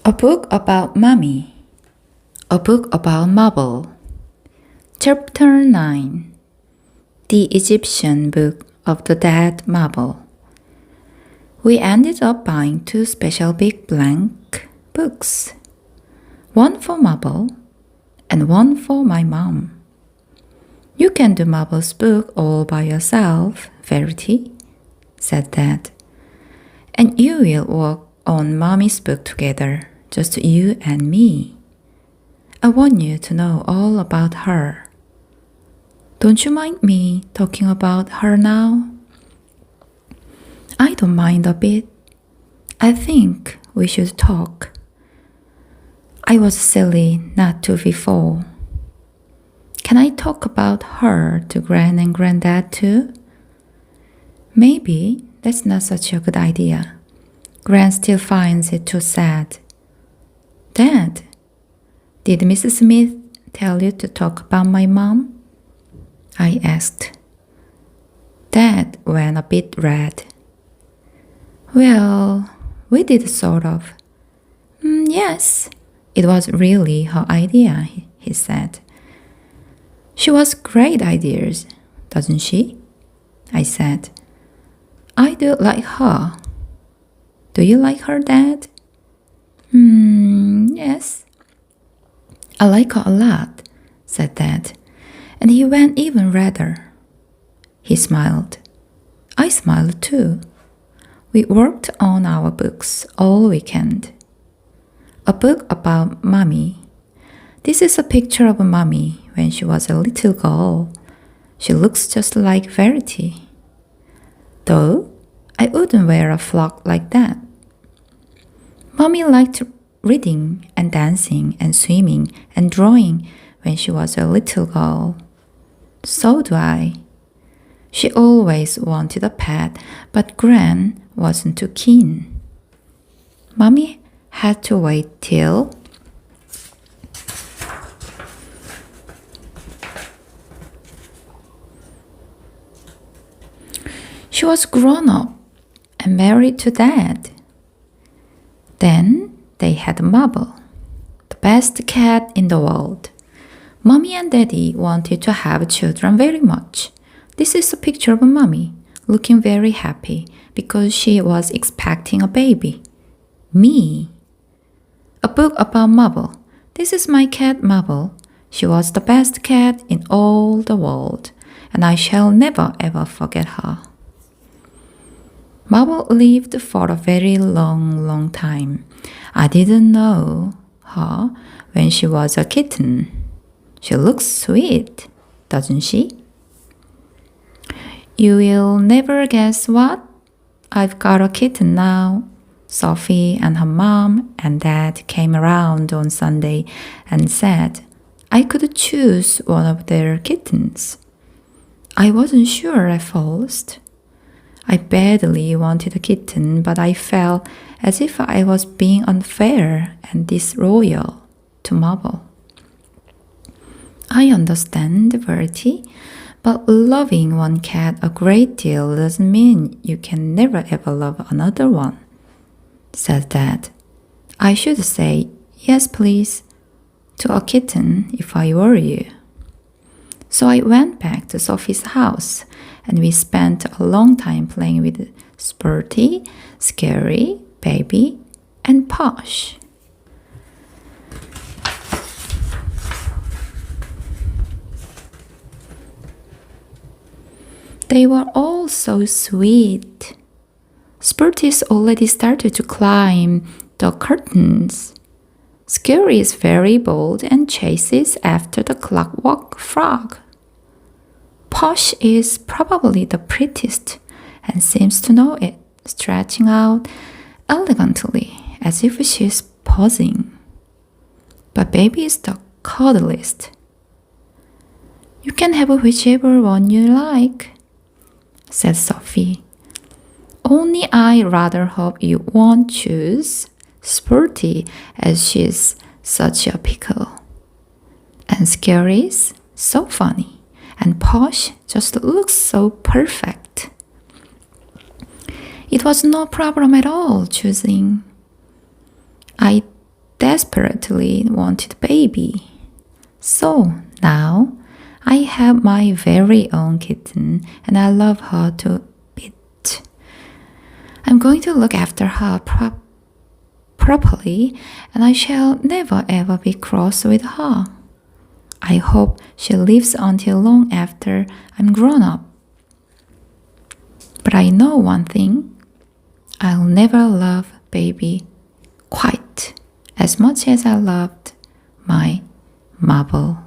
A book about mommy. A book about marble. Chapter 9. The Egyptian Book of the Dead Marble. We ended up buying 2 special big blank books. One for marble and one for my mom. You can do Marble's book all by yourself, Verity, said Dad. And you will work on Mommy's book together, just you and me. I want you to know all about her. Don't you mind me talking about her now? I don't mind a bit. I think we should talk. I was silly not to before. Can I talk about her to Gran and Granddad too? Maybe that's not such a good idea. Gran still finds it too sad. Dad, did Mrs. Smith tell you to talk about my mom? I asked. Dad went a bit red. Well, we did sort of. Yes, it was really her idea, he said. She has great ideas, doesn't she? I said. I do like her. Do you like her, Dad? Yes. I like her a lot, said Dad, and he went even redder. He smiled. I smiled too. We worked on our books all weekend. A book about Mommy. This is a picture of Mommy when she was a little girl. She looks just like Verity. Though, I wouldn't wear a frock like that. Mommy liked reading and dancing and swimming and drawing when she was a little girl. So do I. She always wanted a pet, but Gran wasn't too keen. Mommy had to wait till she was grown up and married to Dad. Then they had Marble, the best cat in the world. Mommy and Daddy wanted to have children very much. This is a picture of Mommy, looking very happy because she was expecting a baby. Me. A book about Marble. This is my cat Marble. She was the best cat in all the world, and I shall never ever forget her. Marble lived for a very long time. I didn't know her when she was a kitten. She looks sweet, doesn't she? You will never guess what? I've got a kitten now. Sophie and her mom and dad came around on Sunday and said I could choose one of their kittens. I wasn't sure at first. I badly wanted a kitten, but I felt as if I was being unfair and disloyal to Marble. I understand, Verity, but loving one cat a great deal doesn't mean you can never ever love another one, said Dad. I should say, yes please, to a kitten if I were you. So I went back to Sophie's house, and we spent a long time playing with Sporty, Scary, Baby, and Posh. They were all so sweet. Sporty's already started to climb the curtains. Scary is very bold and chases after the clockwork frog. Posh is probably the prettiest and seems to know it, stretching out elegantly as if she's posing. But Baby is the cuddliest. You can have whichever one you like, said Sophie. Only I rather hope you won't choose Sporty as she's such a pickle. And Scary's so funny. And Posh just looks so perfect. It was no problem at all choosing. I desperately wanted baby. So now I have my very own kitten and I love her to bits. I'm going to look after her properly and I shall never ever be cross with her. I hope she lives until long after I'm grown up. But I know one thing. I'll never love baby quite as much as I loved my marble.